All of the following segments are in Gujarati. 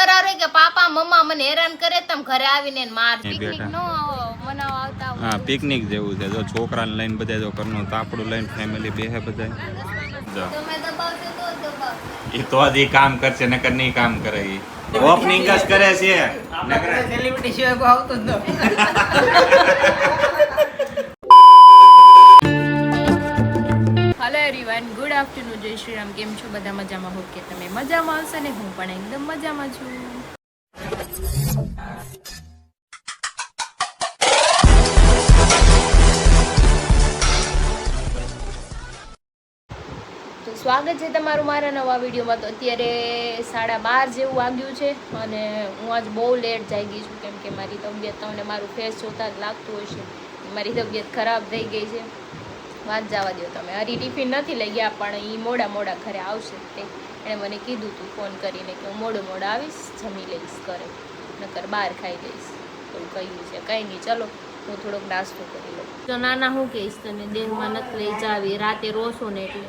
કરાવે કે પાપા મમ્મા મને હેરાન કરે તમ ઘરે આવીને માર પિકનિક નો મનાવવા આવતા. હા પિકનિક જેવું છે. જો છોકરાને લઈને બધા જો ઘરનું તાપડું લઈને ફેમિલી બેહે બધા. જો તમે દબાવશો તો દબાવ. એ તો જ કામ કરશે નકર નહીં કામ કરે. એ ઓપનિંગ જ કરે છે નકર સેલિબ્રિટી સિવાય કોઈ આવતું જ નથી. હેલો એવરીવન, ગુડ આફ્ટરનૂન, જય શ્રી રામ. કેમ છો બધા? મજામાં હો કે તમે મજામાં હશો ને? હું પણ એકદમ મજામાં છું. તો સ્વાગત છે તમારું મારા નવા વિડીયોમાં. તો અત્યારે 12:30 જેવું વાગ્યું છે અને હું આજ બહુ લેટ જાગી છું કેમ કે મારી તબિયત, તમને મારું ફેસ જોતા જ લાગતું હોય છે મારી તબિયત ખરાબ થઈ ગઈ છે. વાત જવા દો તમે. હરી ટિફિન નથી લઈ ગયા પણ એ મોડા ઘરે આવશે. તે એણે મને કીધું તું ફોન કરીને કે હું મોડું આવીશ, જમી લઈશ ઘરે, નકર બહાર ખાઈ લઈશ એવું કહ્યું છે. કંઈ નહીં, ચલો હું થોડોક નાસ્તો કરી લઉં. તો નાના હું કહીશ તને દેહમાં નથી લઈ જાવી, રાતે રોશો ને એટલે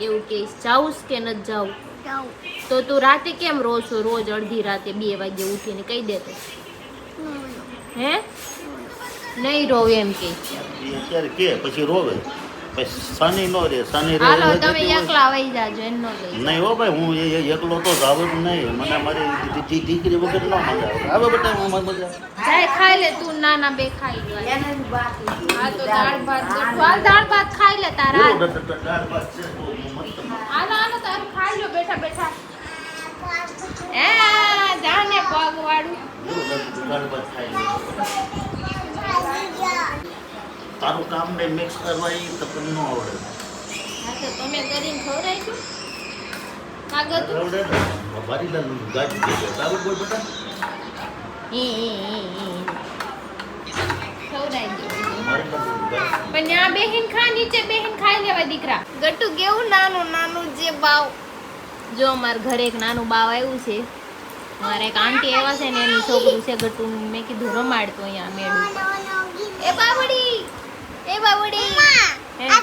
એવું કહીશ. જાઉં કે નથી જાઉં? તો તું રાતે કેમ રોશો? રોજ અડધી રાતે 2 વાગે ઉઠીને કહી દેતો હે નહીં રોવ એમ કે અત્યારે કે પછી રોવે પછી સાની નો રે સાની રે. હાલો તમે એકલા વહી જાજો, એનો લઈ નહીં હો ભાઈ, હું એકલો તો જાવ જ નહીં. મને મારી દીકરી વગર ન મજા આવે. આવે બેટા હું મજા જાય ખાઈ લે તું. નાના બે ખાઈ લે. હા તો દાળ ભાત ખાઈ લે તારા. હાલો તારું ખાઈ લો બેઠા બેઠા. એ જાને પગ વાળું તારું કામ ને મિક્સ કરવા એ તો પણ ન આવડે. હા તો તમે કરીને ખવડાવીશું કાગળ આવડે ને મારી લાલ ગાડી દે તારું બોલ બેટા. ખવડાવી દો. મારી લાલ ગાડી પણ ત્યાં બેહીન ખા, નીચે બેહીન ખાઈ લેવા દીકરા. ગટ્ટુ કેવું નાનું જે બાવ. જો અમારા ઘરે એક નાનું બાવ આવ્યું છે. મારે એક આંટી આવ્યા છે ને એનું છોકરું છે ગટ્ટુ. મેં કીધું રમાડતો અહીંયા મેળું. એ બાવડી હે? હા.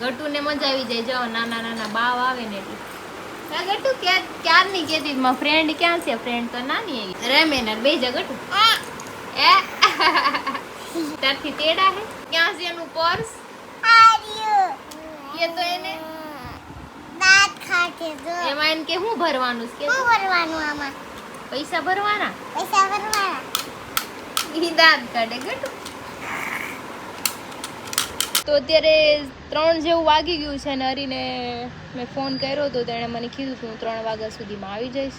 ગટ્ટુને મજા આવી જાય. જો નાના બાવ આવે ને એટલે. ગટ્ટુ ક્યારની કહેતી મારા ફ્રેન્ડ ક્યાં છે? ફ્રેન્ડ તો નાની આવી રમે ને બે જ ગટ્ટુ. એ તારથી તેડા હે? ક્યાં છે એનું પર્સ? એ તો એને એમાં એને કે શું ભરવાનું છે? પૈસા ભરવાના? ઈ દાંત કાઢે ગટ્ટુ. તો અત્યારે 3 જેવું વાગી ગયું છે ને હરીને મેં ફોન કર્યો હતો તો એણે મને કીધું હતું હું 3 વાગ્યા સુધીમાં આવી જઈશ.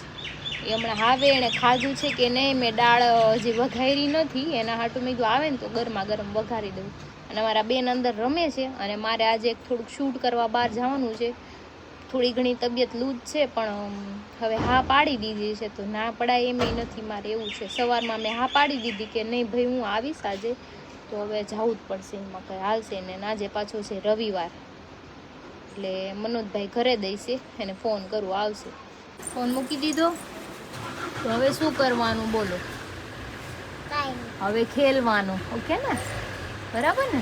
એ હમણાં હાવે એણે ખાધું છે કે નહીં? મેં દાળ હજી વઘારી નથી. એના હાટું મેં કીધું આવે ને તો ગરમા ગરમ વઘારી દઉં. અને મારા બેન અંદર રમે છે અને મારે આજે થોડુંક શૂટ કરવા બહાર જવાનું છે. થોડી ઘણી તબિયત લૂઝ છે પણ હવે હા પાડી દીધી છે તો ના પડાય એમ નથી મારે એવું છે. સવારમાં મેં હા પાડી દીધી કે નહીં ભાઈ હું આવીશ આજે, તો હવે જવું જ પડશે. એમાં કંઈ હાલશે ને. આજે પાછો છે રવિવાર એટલે મનોજભાઈ ઘરે દઈશે, એને ફોન કરું આવશે. ફોન મૂકી દીધો. તો હવે શું કરવાનું બોલો? હવે ખેલવાનું. ઓકે ને? બરાબર ને?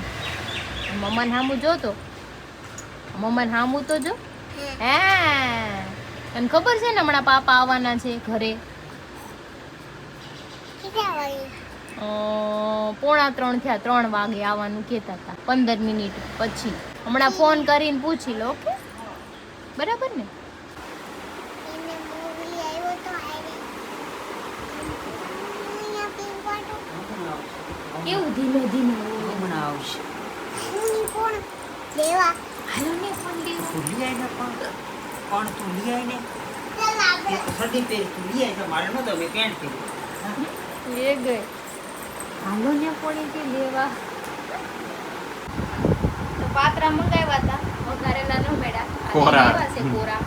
મમ્માને હામું જોતો, મમ્માને હામું તો જો. હે તને ખબર છે ને હમણાં પાપા આવવાના છે ઘરે? 2:45 થયા. 3 વાગે આવવાનું કહેતા હતા. 15 મિનિટ પછી. હમણાં ફોન કરીને પૂછી લો. ઓકે બરાબર ને? કેવું ધીમે હમણાં આવશે. હાલો ને ફોન દેવા. તું લઈ આય ને પણ તું લઈ આય ને. એ તો સડી પહેરી તું લઈ આય તો મારે નતો, મેં પેન્ટ પહેરી. લે ગઈ. હાલો ને ફોન લેવા. તો પાત્રા મંગાવ્યા હતા વઘારેલા ન મેડા. કોરા. છે કોરા.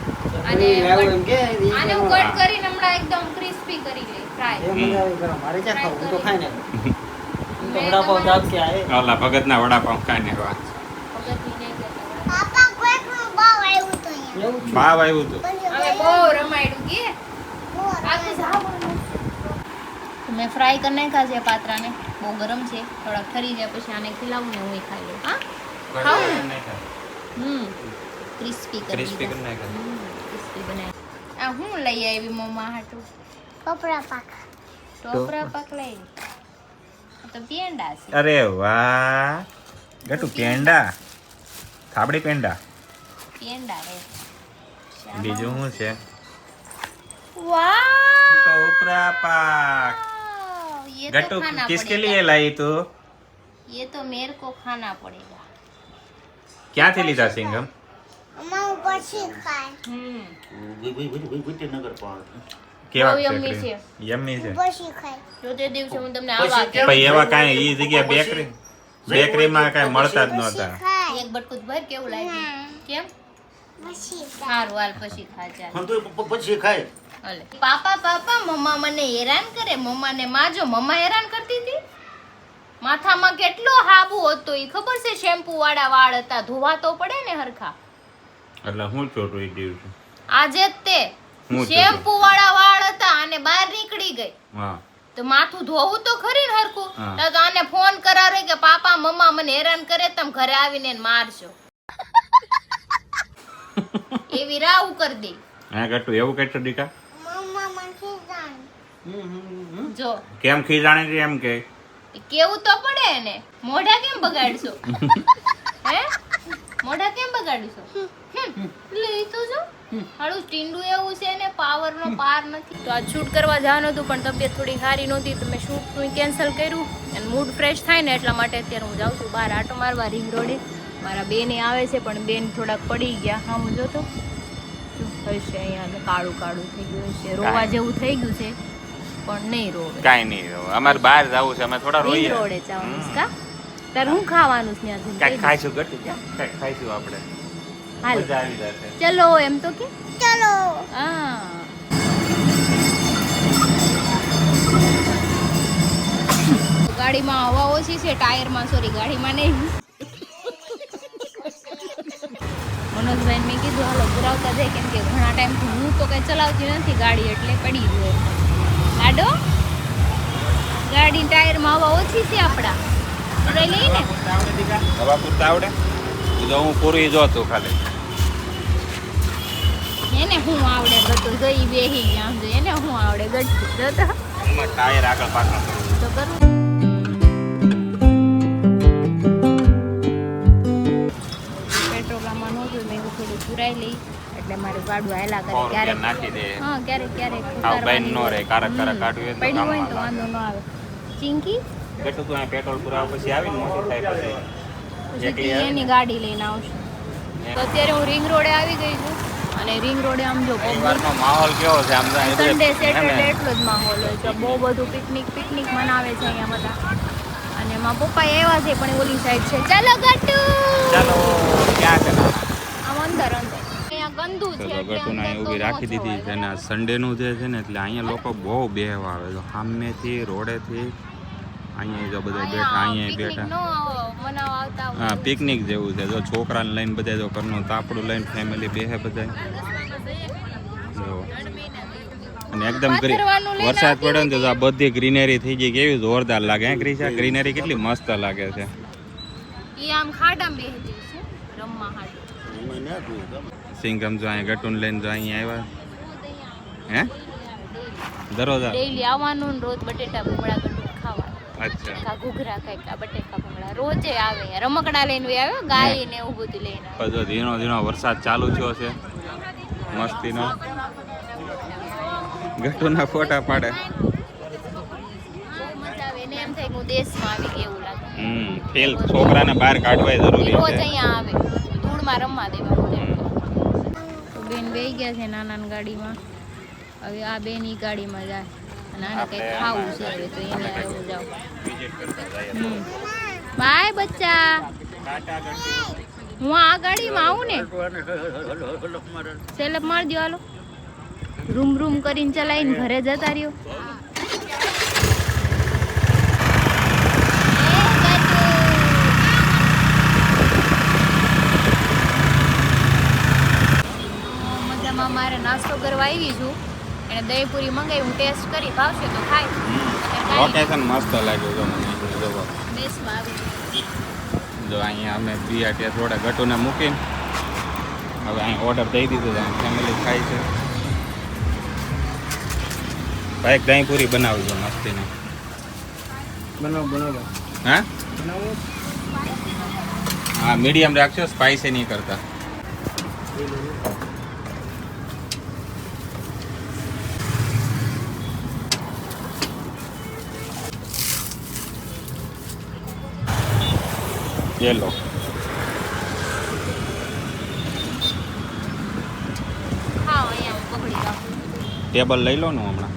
અને એમ કે આને હું કટ કરીને હમણાં એકદમ ક્રિસ્પી કરી લે ફ્રાય. એ મજા આવી ગયો. મારે ક્યાં ખાવું? હું તો ખાઈ ને તો વડાપાવ દાબ કે આયે. ઓલા ભગતના વડાપાવ ખાઈને વા એવું ભાવ આવ્યું હતું. હવે બહુ રમાડ્યું કે આખું જવાનું. મેં ફ્રાય કરી નાખ્યા છે પાત્રાને. બહુ ગરમ છે. થોડાક ઠરી જાય પછી આને ખીલાવું ને હું ખાઈ લઉં. હા ખાવું ને? ક્રિસ્પી કરી ક્રિસ્પી કરી દીધા. નાખે. ક્રિસ્પી બનાવી. આ હું લઈ આવી મમ્મા હાટું? ટોપરા પાક લઈ આવી. આ તો પેંડા છે. અરે વાહ ગટુ પેંડા થાબડી પેંડા. પેંડા રે. બીજું શું છે? વાહ ટોપરા પાક. ये तो गट्टू खाना किसके पड़ेगा। लिए लाई तू? ये तो मेरे को खाना पड़ेगा. ક્યાંથી લીધા સિંગમ? વિજયનગર પાક. કેવા બહુ yummy છે? યમ્મી છે. જો તે દિવસે હું તમને પછી આવા કેમ? પછી એવા કાંઈ ઈ જગ્યા બેકરીમાં કાંઈ મળતા જ નહોતા. એક બટકું ભર કેવું લાગ્યું? કેમ? સારું હાલ પછી ખાજા. પણ તો પછી ખાય. હાલે. પાપા મમ્મા મને હેરાન કરે. મમ્માને માજો. મમ્મા હેરાન કરતી હતી. માથામાં કેટલો હાબુ હતો ઈ ખબર છે? શેમ્પુ વાળા વાળ હતા. ધોવા તો પડે ને હરખા. એટલે હું ચોટું એક દિવસ. આજે જ તે હું શેમ્પુ વાળા વાળ હતા અને બહાર નીકળી ગઈ. હા તો માથું ધોવું તો ખરી ને હરખું. હા. તો આને ફોન કરાવે કે પાપા મમ્મા મને હેરાન કરે તમે ઘરે આવીને એને મારશો. એવી રાવ કરી દે. હા ગટુ એવું કહેતો દીકા જો કેમ ખીજાણી છે એમ કે કેવું તો પડે ને. મોઢા કેમ બગાડશો? હે મોઢા કેમ બગાડશો? લે ઈ તો જો હાલું ટીંડું એવું છે ને પાવર નો પાર નથી. તો આ શૂટ કરવા જવાનું હતું પણ તબિયત થોડી સારી નહોતી તો મેં શૂટ કેન્સલ કર્યું અને મૂડ ફ્રેશ થાય ને એટલા માટે અત્યારે હું જાઉં છું બહાર આટો મારવા રિંગ રોડે. મારા બેને આવે છે પણ બેન થોડાક પડી ગયા. હા હું જોતો હશે અહીંયા કાળું કાળું થઈ ગયું છે. રોવા જેવું થઈ ગયું છે પણ નહીં રોવે. કાઈ નહીં અમારે બહાર જવું છે અમે થોડા રિંગ રોઈએ રોડે જવાનું છે કા? તાર હું ખાવાનું છે ત્યાં કાંઈક જઈને? ખાઈશું ગટુ કાંઈક ખાઈશું આપણે હાલ મજા આવી જશે. ચલો એમ તો કે ચલો. હા ગાડીમાં હવા ઓછી છે. ટાયરમાં સોરી ગાડીમાં નહીં. મનોજભાઈ મેં કીધું હાલો પુરાવતા જાય કેમ કે ઘણા ટાઈમથી હું તો કઈ ચલાવતી નથી ગાડી એટલે પડી ગયો. આડો ગાડી ટાયરમાં હવા ઓછી છે આપડા પુરાઈ લઈ ને. હવા પૂરતા આવડે જો હું પૂરી જોતું ખાલી એને હું આવડે ગટુ ગઈ બેહી ગયા સમજો. એને હું આવડે ગટુ જોતો એમાં ટાયર આગળ પાછળ તો કરું. પેટ્રોલમાં નહોતું મેં કીધું થોડું પુરાઈ લઈ એટલે મારું ગાડું હાયલા કરે 100 રૂપિયા ક્યારેક. નાખી દે હા ક્યારેક ક્યારેક આવ બેન નો રે કારક કારક કાઢ્યું હોય તો પડ્યું હોય ને તો કામમાં વાંધો ન આવે. ચિંકી ગટુ તું અહીં પેટ્રોલ પુરાવા પછી આવીને મોટી થાય પછી પછી એકલી તી આવે? એની ગાડી લઈને આવશે. તો અત્યારે હું રિંગ રોડે આવી ગઈ છું અને રિંગ રોડે આમ જો રવિવારનો માહોલ કેવો છે આમ તો અહીં બધે સન્ડે હે સેટરડે ને? એટલો જ માહોલ હોય છે. બહુ બધું પિકનિક મનાવે છે અહીંયા બધા. અને એમાં પપ્પા આવ્યા છે પણ એ ઓલી સાઈડ છે. ચાલો ગટ્ટુ ચાલો ક્યાં છે આમ અંદર અહીંયા ગંદુ છે તો એટલે ગટુને અહીં અંદર તો ઊભી ન રાખી દીધી જોવાય. છે અને સન્ડેનું જે છે ને એટલે અહીંયા લોકો બહુ બેહવા આવે છે સામેથી રોડેથી અહીંયા જો બધા બેઠા અહીંયા પિકનિક બેઠા નો મનાવવા આવતા હોય. હા પિકનિક જેવું છે જો છોકરાને લઈને બધા જો ઘરનું તાપડું લઈને ફેમિલી બેહે બધા જો અને એકદમ પાથરવાનું લઈને વરસાદ પડે ને તો આ બધી ગ્રીનરી થઈ ગઈ કેવી જોરદાર લાગે હે ક્રિશા ગ્રીનરી કેટલી મસ્ત લાગે છે ઈ આમ ખાડામાં બેહતી છે રમવા હાટુ. એમાં ના જોયું. સિંગમ જો અહીંયા ગટુને લઈને જો અહીંયા આવ્યા હે દરરોજ ડેઈલી આવવાનું ને રોજ બટેટા ભૂંગળા ગટુ ખાવાનું. અચ્છા કા ઘૂઘરા ખાય કા બટેકા ભૂંગળા રોજે આવે. રમકડા લઈને બી આવે ગાય ને એવું બધું લઈને આવે. પછી ધીનો ધીનો વરસાદ ચાલુ થયો છે મસ્તીનો ગટુના ફોટા પાડે બહુ મજા આવે એને એમ થાય કે હું દેશમાં આવી ગઈ એવું લાગે. ફેલ છોકરાને બહાર કાઢવા ઈ જરૂરી રોજ છે અહીંયા આવે ધૂળમાં રમવા દેવાનું. તો બેન બેહી ગયા છે નાના ગાડીમાં. હવે આ બેન ઈ ગાડીમાં જાય અને આને કંઈક ખાવું છે હવે તો એને એવું જાવ. વિઝિટ કરતા જાય બાય બચ્ચા. હું આ ગાડીમાં આવું ને સેલપ માર દો હાલો. રૂમ રૂમ કરીને ચલાવીને ઘરે જતા રહ્યો. મજામાં મારે નાસ્તો કરવા આવી છું. એને દહીંપુરી મંગાવી હું ટેસ્ટ કરી ભાવશે તો ખાય. લોકેશન મસ્ત લાગ્યું જો મને જો દેશમાં આવી જો અહીંયા અમે બિયા ત્યાં થોડા ગટુને મૂકીને હવે અહીં ઓર્ડર દઈ દીધો છે, ફેમિલી ખાય છે. ભાઈ દહીં પૂરી બનાવજો મસ્તીને. બનાવો હા હા, મીડિયમ રાખજો, સ્પાઈસી નહીં કરતા. ये लो. હા અહીંયા હું પકડી રાખું. ટેબલ લઈ લો ને હમણાં.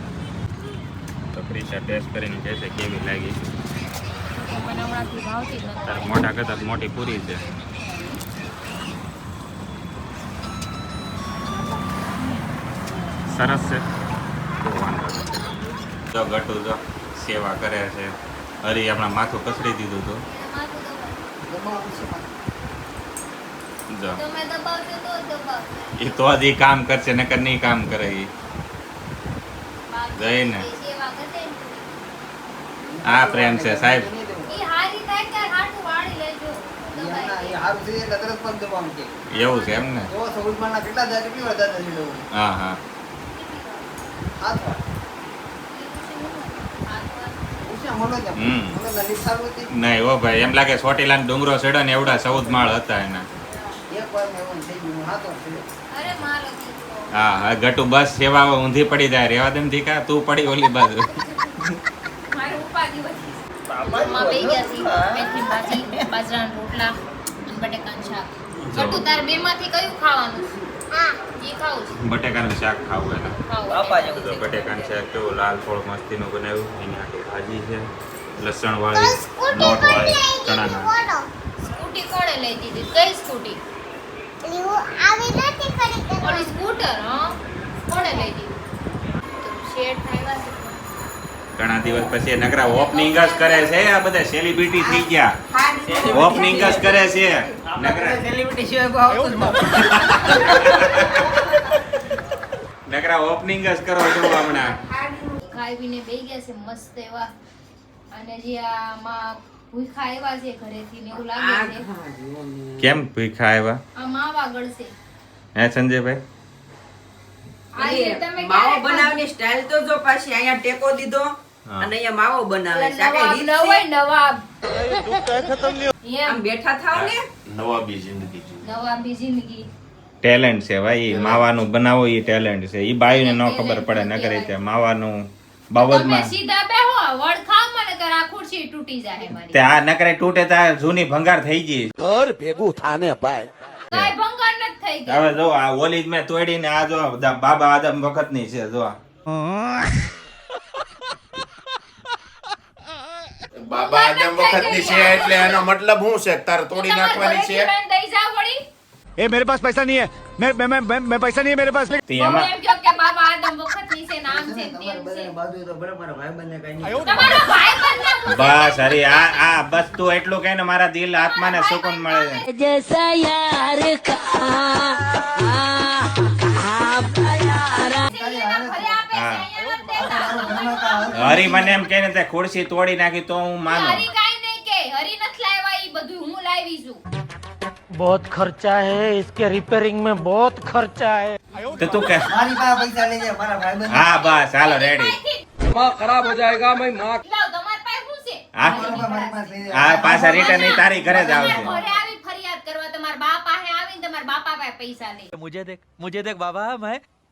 તો ક્રિશા ટેસ્ટ કરીને કહેશે કેવી લાગી. મને હમણાંથી ભાવતી જ નથી. તારે મોટા કરતાં મોટી પૂરી છે. સરસ છે, બહુ વાંધો નથી. જો ગટુ જો સેવા કરે છે. હરી આપણા માથું કસરી દીધું હતું. જો તમે દબાવજો તો દબાવજો. એ તો જ ઈ કામ કરશે, નકર નહીં કામ કરે ઈ. જઈને સેવા કરશે ને. આ પ્રેમ છે સાહેબ. ઈ હારી થાય ત્યારે હાટું વાળી લેજો. દબાઈ એવું છે એમ ને? હા હા. નહીં હો ભાઈ, એમ લાગે ચોટીલાનો ડુંગરો ચડ્યો ને એવડા 14 માળ હતા એના. અરે મારો દીકરો. હા હા, ગટુ બસ સેવા ઊંધી પડી જાય, રેવા દેમ ધીકા, તું પડી ઓલી બાજુ. મારે ઉપાધિ વધી. માં બેહી ગયા છે મેથી ભાજી, બાજરાના રોટલા અને બટેકાનું શાક. ગટુ તાર બેમાંથી કયું ખાવાનું? હા, ઈ ખાવું છે. બટેકાનું શાક ખાવું એને. ખાવું. બાપા જેવું તો છે. બટેકાનું શાક કેવું લાલ થોડ મસ્તીનું બનાવ્યું. એની આખી ભાજી છે, લસણ વાળી, લોટ વાળી, ચણાના. સ્કૂટી કોણે લઈ દીધી? કઈ સ્કૂટી? ઓલી સ્કૂટર, હા. કોણે લઈ દીધી? શેઠ આવ્યા છે. ઘણા દિવસ પછી નકરા ઓપનિંગ જ કરે છે. આ બધા સેલિબ્રિટી થઈ ગયા, ઓપનિંગ જ કરે છે નકરા. સેલિબ્રિટી સિવાય કોઈ આવતું જ નથી. નકરા ઓપનિંગ જ કરો છો હમણાં. ખાઈ પીને બેહી ગયા છે મસ્ત એવા. અને જે આમાં ભૂખા આવ્યા છે ઘરેથી ને એવું લાગે છે કેમ ભીખા આવ્યા? આ માવા ગળશે. હે સંજયભાઈ? આ જે તમે માવો ક્યારે બનાવવાની સ્ટાઇલ તો જો પાછી અહીંયા ટેકો દીધો હા. અને અહીંયા માવો બનાવે છે. આ નવાબ કઈ ન રીત હોય છે? નવાબ. આમ બેઠા થાવ ને નવાબી જિંદગી જીવો. નવાબી જિંદગી. ટેલેન્ટ છે ભાઈ, માવાનું બનાવો એ ટેલેન્ટ છે. એ બાયુને ન ખબર પડે, નકર રીતે માવાનું તમે બાબતમાં સીધા બેહો વડ ખાવ મને કર આ ખુરશી તૂટી જાય મારી. તે આ નકરે તૂટે તો આ જૂની ભંગાર થઈ ગઈ. કઈ ભંગાર નથી થઈ ગઈ. હવે જો આ ઓલી જ મેં તોડીને આ જો બાબા આદમ વખતની છે જો આ. બાબા આદમ વખતની છે એટલે એનો મતલબ શું છે? તારે તોડી નાખવાની છે? દઈ જાવ વળી. ए मेरे पास पैसा नहीं है मैं पैसा नहीं है मेरे पास તે બહુ એમાં એમ કહો કે બાબા આદમ વખતની છે નામ છે તેમ તમારે છે. બધાને બાજુ તો બરાબર, મારા ભાઈબંધને કાંઈ નહીં. તમારો ભાઈ બંધ ના પૂછે. બસ હરી આ બસ તું એટલું કહે ને મારા દિલ આત્માને સુકૂન મળે છે. એના ઘરે આપે છે, હા. અહીંયા નથી દેતા. હરી મને એમ કહે ને તે ખુરશી તોડી નાખી તો હું માનું. હરી કાંઈ નહીં કે હરી નથી લાવ્યા ઈ બધું હું લાવી છું. बहुत खर्चा है इसके रिपेयरिंग में बहुत खर्चा है તો તું કે મારી પાસે પૈસા લઈ જાય, મારા ભાઈબંધ. હા બસ હાલો રેડી. દિમાગ ખરાબ હો જાયેગા ભાઈ માં. લાવ તમારી પાસે શું છે? મારી પાસે લઈ જાય. આ પાછા રિટર્ન તારી ઘરે જ આવશે. તમારા ઘરે આવી ફરિયાદ કરવા તમારા બા પાસે આવીને તમારા બાપા પાસે પૈસા લે. मुझे देख बाबा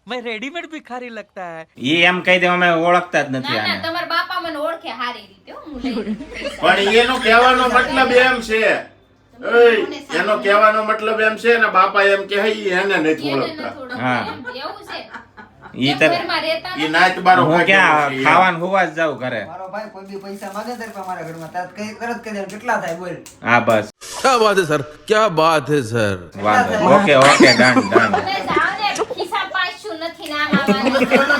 मैं रेडीमेड भिखारी लगता है ઈ એમ કહી દે અમે ઓળખતા જ નથી ના ના આને. તમારા બાપા મને ઓળખે સારી રીતે હો, હું લઈ લઈશ. પણ એનો કહેવાનો મતલબ એમ છે, એનો કહેવાનો મતલબ એમ છે ને બાપા એમ કે હઈ એને નથી એને ઓળખતા. નથી ઓળખતા. હા. એવું છે ઈ એક તર ઘરમાં રહેતા ઈ નથી. નાચ બારો હું ક્યાં ખાવાનું હોવા જ જાઉં ઘરે. મારો ભાઈ કોઈ બી પૈસા માંગે ત્યારે પણ મારા ઘરમાં તાર કઈ તરત કહી દે કેટલા થાય બોલ. હા બસ क्या बात है सर क्या बात है सर વાંધો નહીં. ઓકે ડન હવે જાઓ ને, ખિસ્સા પાછું નથી નામ આવવાનું.